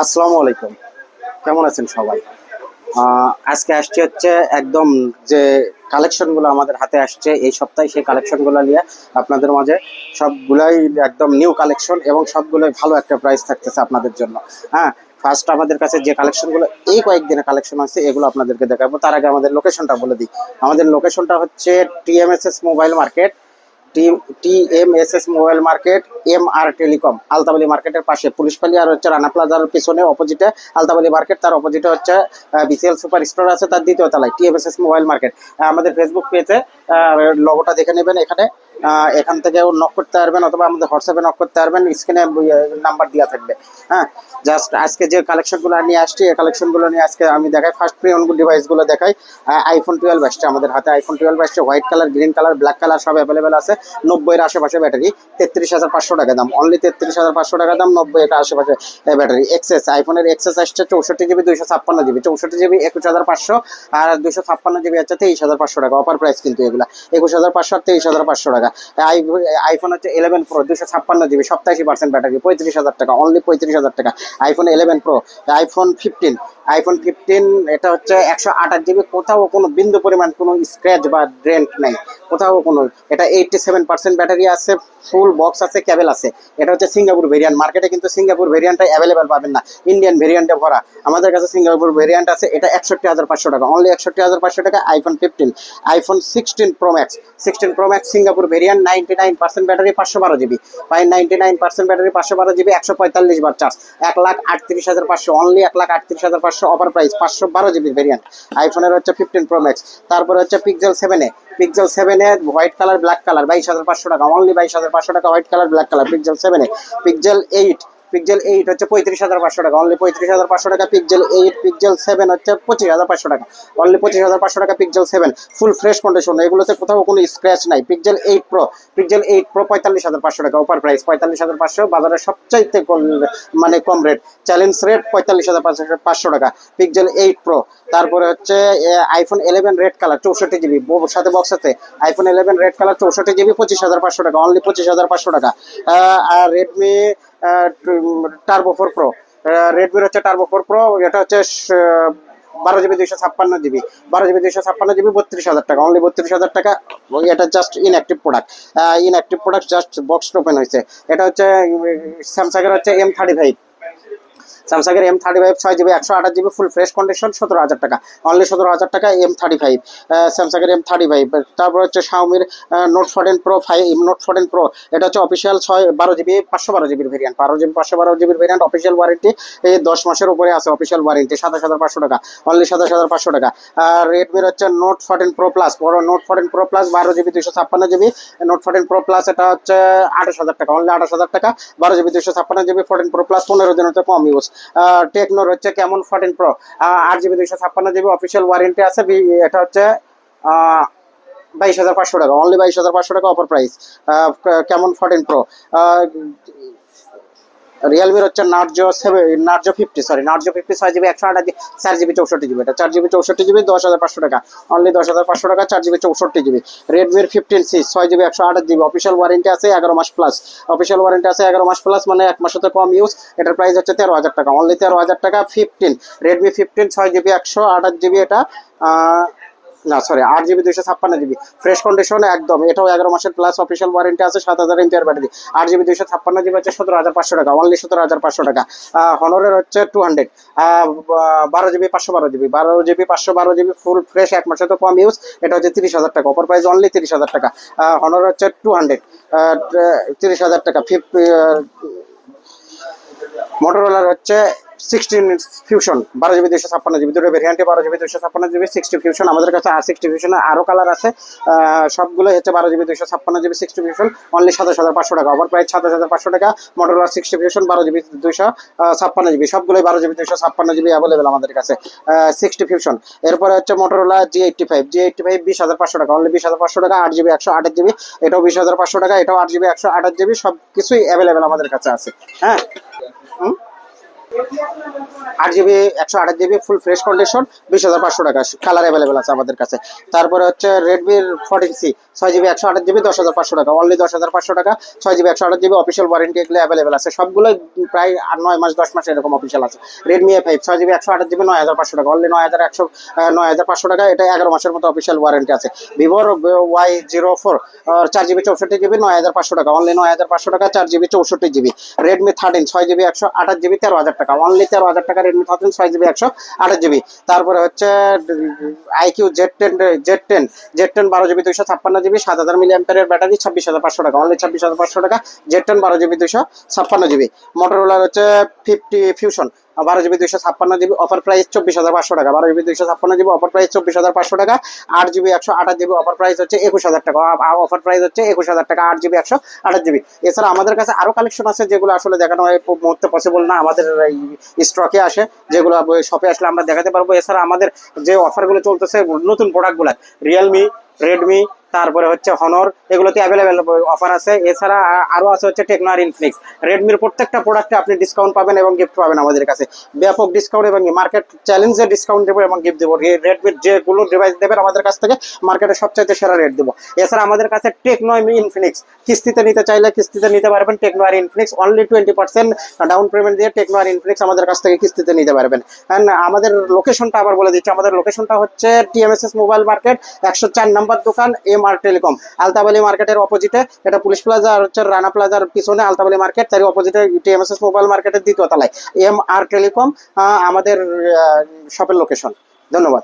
আসসালামু আলাইকুম। কেমন আছেন সবাই? আজকে আসছে হচ্ছে একদম যে কালেকশনগুলো আমাদের হাতে আসছে এই সপ্তাহে, সেই কালেকশনগুলো নিয়ে আপনাদের মাঝে সবগুলাই একদম নিউ কালেকশন এবং সবগুলোই ভালো একটা প্রাইস থাকতেছে আপনাদের জন্য। হ্যাঁ, ফার্স্ট আমাদের কাছে যে কালেকশনগুলো এই কয়েকদিনে কালেকশন আছে এগুলো আপনাদেরকে দেখাবো। তার আগে আমাদের লোকেশনটা বলে দিই। আমাদের লোকেশনটা হচ্ছে TMSS mobile market, TMSS mobile market, MR telecom, Altabali মার্কেটের পাশে পুলিশপালি আর হচ্ছে রানা প্লাজার পিছনে অপোজিটে আলতাবালি মার্কেট, তার অপোজিটে হচ্ছে বিসিএল সুপার স্টোর আছে, তার দ্বিতীয় তলায় টিএমএসএস মোবাইল মার্কেট। আমাদের ফেসবুক পেজে লোগোটা দেখে নেবেন। এখান থেকেও নক করতে পারবেন অথবা আমাদের হোয়াটসঅ্যাপে নক করতে পারবেন, স্ক্রিনে নাম্বার দেওয়া থাকবে। হ্যাঁ, জাস্ট আজকে যে কালেকশনগুলো নিয়ে আসছি এই কালেকশনগুলো নিয়ে আজকে আমি দেখাই। ফার্স্ট প্রিয়ন ডিভাইসগুলো দেখাই। আইফোন 12 আসছে আমাদের হাতে, আইফোন 12 আসছে, white colour, green colour, black colour সব অ্যাভেলেবেল আছে। 90-এর আশেপাশে ব্যাটারি, 33,500 টাকা দাম, অনলি 33,500 টাকা দাম, 90-এর আশেপাশে ব্যাটারি। এক্সেস, আইফোনের এক্সেস আসছে 64 জিবি 256 জিবি, 64 জিবি 21,500, আর 256 জিবি হচ্ছে 23,500 টাকা। অফার প্রাইস কিন্তু এগুলা 21,500 আর 23,500 টাকা। আইফোন হচ্ছে 11 প্রো 256 জিবি, 87% ব্যাটারি, 35,000 টাকা, অনলি 35,000 টাকা। আইফোন 11 প্রো, আইফোন 15 এটা হচ্ছে 128 জিবি, কোথাও কোনো বিন্দু পরিমাণ কোনো স্ক্র্যাচ বা ড্রেন্ট নাই, কোথাও কোনো। এটা 87% ব্যাটারি আছে, ফুল বক্স আছে, কেবল আছে। এটা হচ্ছে সিঙ্গাপুর ভেরিয়েন্ট। মার্কেটে কিন্তু সিঙ্গাপুর ভেরিয়েন্টটা অ্যাভেলেবেল পাবেন না, ইন্ডিয়ান ভেরিয়েন্টে ভরা। আমাদের কাছে সিঙ্গাপুর ভেরিয়েন্ট আছে, এটা 61,500 টাকা, অনলি 61,500 টাকা। IPhone 16 pro max Singapore variant, 99% battery, 512 GB, 99% battery, 512 GB, 145 বার charge, 1,38,500, only 1,38,500। Offer price, 512 GB variant আইফোনের হচ্ছে 15 প্রো ম্যাক্স। তারপরে হচ্ছে Pixel 7 A white colour, black colour, 22,500 টাকা, অনলি 22,500 টাকা, white colour, black colour. Pixel 8 হচ্ছে 35,500 টাকা, অনলি 35,500 টাকা। পিক্সেল 7 হচ্ছে 25,500 টাকা, অনলি 25,500 টাকা। পিক্সেল 7 ফুল ফ্রেশ কন্ডিশন, এগুলোতে কোথাও কোনো স্ক্র্যাচ নাই। পিক্সেল 8 প্রো 45,500 টাকা, অফার প্রাইস 45,500, বাজারের সবচাইতে মানে কম রেট, চ্যালেঞ্জ রেট 45,500 টাকা। Pixel 8 pro. তারপরে হচ্ছে আইফোন 11 রেড কালার, 64 জিবি, সাথে বক্স আছে। আইফোন 11 রেড কালার, 64 জিবি, 25,500 টাকা, অনলি 25,500 টাকা। আর টার্বো 4 প্রো, রেডমির হচ্ছে টার্বো 4 প্রো, এটা হচ্ছে 12 জিবি 256 জিবি, 12 জিবি 256 জিবি, 32,000 টাকা, অনলি 32,000 টাকা। এটা just inactive product, just box open হয়েছে। এটা হচ্ছে স্যামসাংয়ের হচ্ছে M35, স্যামসাংয়ের M35 6 GB 128 GB, full fresh condition, 17,000 টাকা, অনলি 17,000 টাকা। M35, স্যামসাংয়ের M35। তারপর হচ্ছে শাওমির নোট 14 প্রো, এটা হচ্ছে অফিসিয়াল 12 জিবি 512 জিবির ভেরিয়েন্ট, 512 জিবির ভেরিয়েন্ট, অফিসিয়াল ওয়ারেন্টি 10 মাসের উপরে আছে, অফিসিয়াল ওয়ারেন্টি, 27,500 টাকা, অনলি 27,500 টাকা। আর রেডমির হচ্ছে নোট 14 প্রো প্লাস, বড় note 14 pro plus, 12 GB 256 GB, note 14 pro plus, এটা হচ্ছে 28,000 টাকা, অনলি 28,000 টাকা। 12 জিবি 256 জিবি 14 প্রো প্লাস, 15 দিন হচ্ছে কম ইউজ। টেকনোর হচ্ছে কেমন 14 pro, 8 GB 256 GB, official warranty আছে। এটা হচ্ছে 22,500 টাকা, অনলি 22,500 টাকা, অফার প্রাইস। কেমন 14 প্রো। রিয়েলমির হচ্ছে নার্জো 50 6 জিবি 128, 4 জিবি 64 জিবি, এটা 4 জিবি 64 জিবি, 10,500 টাকা, অনলি 10,500 টাকা, 4 জিবি 64 জিবি। রেডমির 15C 6 GB 128 GB, official warranty আছে 11 মাস প্লাস, অফিসিয়াল ওয়ারেন্টি আছে 11 মাস প্লাস, মানে 1 মাসের কম ইউজ। এটার প্রাইস হচ্ছে 13,000 টাকা, অনলি 13,000 টাকা। রেডমি 15 6 জিবি 128 জিবি, এটা না sorry 8 GB 256 GB, fresh condition একদম, এটাও 11 মাসের প্লাস, অফিসিয়াল ওয়ারেন্টি আছে, 7,000 এমপিআর ব্যাটারি। 8 জিবি 256 জিবি হচ্ছে 17,500 টাকা, অনলি 17,500 টাকা। হনরের হচ্ছে 200, 12 GB 512 GB, 12 GB 512 GB, full fresh, 1 মাসের তো কম ইউজ। এটা হচ্ছে 30,000 টাকা, অফার প্রাইস অনলি 30,000 টাকা। হনর হচ্ছে 200, 30,000 টাকা। মোটরোলার হচ্ছে 16 ফিউশন, 12 জিবি 256 জিবি, দুটো ভেরিয়েন্টে, 12 জিবি 256 জিবি, 60 ফিউশন। আমাদের কাছে 60 ফিউশনে আরও কালার আছে, সবগুলোই হচ্ছে 12 জিবি 256 জিবি, 60 ফিউশন, অনলি 27,500 টাকা, ওভার প্রাইস 27,500 টাকা। মোটরোলা 60 ফিউশন, 12 জিবি 256 জিবি, সবগুলোই 12 জিবি 256 জিবি অ্যাভেলেবেল আমাদের কাছে। 60 ফিউশন। এরপরে হচ্ছে মোটরোলা G85 20,500 টাকা, অনলি 20,500 টাকা। 8 জিবি 128 জিবি, এটাও 20,500 টাকা, এটাও 8 জিবি 128 জিবি, সব কিছুই অ্যাভেলেবেল আমাদের কাছে আছে। হ্যাঁ। 8 GB 128 GB full fresh condition 20,500 টাকা, কালার অ্যাভেলেবেল আছে আমাদের কাছে। তারপরে হচ্ছে রেডমির 14C 6 জিবি 128 জিবি 10,500 টাকা, অনলি 10,500 টাকা। 6 জিবি 128 জিবি অফিসিয়াল ওয়ারেন্টি এগুলো অ্যাভেলেবেল আছে, সবগুলোই প্রায় 9 মাস 10 মাস এরকম অফিসিয়াল আছে। রেডমি A5 6 জিবি 128 জিবি 9,500 টাকা, অনলি 9,500 টাকা, এটা 11 মাসের মতো অফিসিয়াল ওয়ারেন্টি আছে। ভিভোর Y04 4 জিবি 64 জিবি 9,500 টাকা, অনলি 9,500 টাকা, 4 GB 64 GB. Redmi 13 6 GB 128 GB 13,000 টাকা, অনলি 13,000 টাকা রেডমি 13 6 জিবি 128 জিবি। তারপরে হচ্ছে iQOO Z ten 12 GB 256 GB 7,000 milli অ্যাম্পিয়ারের ব্যাটারি 26,500 টাকা, অনলি 26,500 টাকা। Z ten 12 GB 256 GB. মোটরোলার হচ্ছে 50 fusion 12 GB 256 GB, offer price 24,500 টাকা। 12 জিবি 256 জিবি অফার প্রাইস 24,500 টাকা। 8 জিবি 128 জিবি অফার প্রাইস হচ্ছে 21,000 টাকা, অফার প্রাইস হচ্ছে 21,000 টাকা 8 জিবি 128 জিবি। এছাড়া আমাদের কাছে আরো কালেকশন আছে যেগুলো আসলে দেখানো এই মুহূর্তে পসিবল না, আমাদের স্টকে আসে, যেগুলো শপে আসলে আমরা দেখাতে পারবো। এছাড়া আমাদের যে অফারগুলো চলতেছে নতুন প্রোডাক্টগুলো রিয়েলমি, রেডমি, তারপরে হচ্ছে হনর, এগুলোতে অ্যাভেলেবেল অফার আছে। এছাড়া আরো আছে হচ্ছে টেকনো আর ইনফিনিক্স। রেডমির প্রত্যেকটা প্রোডাক্টে আপনি ডিসকাউন্ট পাবেন এবং গিফট পাবেন আমাদের কাছে, ব্যাপক ডিসকাউন্ট এবং মার্কেট চ্যালেঞ্জের ডিসকাউন্ট দেবো এবং গিফট দেবো। রেডমির যেগুলো ডিভাইস দেবেন আমাদের কাছ থেকে মার্কেটে সবচাইতে সেরা রেট দেবো। এছাড়া আমাদের কাছে টেকনো ইনফিনিক্স কিস্তিতে নিতে চাইলে কিস্তিতে নিতে পারবেন। টেকনো আর ইনফিনিক্স অনলি 20% ডাউন পেমেন্ট দিয়ে টেকনো আর ইনফিনিক্স আমাদের কাছ থেকে কিস্তিতে নিতে পারবেন। অ্যান্ড আমাদের লোকেশনটা আবার বলে দিচ্ছি, আমাদের লোকেশনটা হচ্ছে TMSS মোবাইল মার্কেট 104 নম্বর দোকান, MR টেলিকম, আলতাবালি মার্কেটের অপোজিটে। এটা পুলিশ প্লাজা আর হচ্ছে রানা প্লাজার পিছনে আলতাবালি মার্কেট, তারই অপোজিটে TMSS মোবাইল মার্কেটের দ্বিতীয় তলায় MR টেলিকম আমাদের শপের লোকেশন। ধন্যবাদ।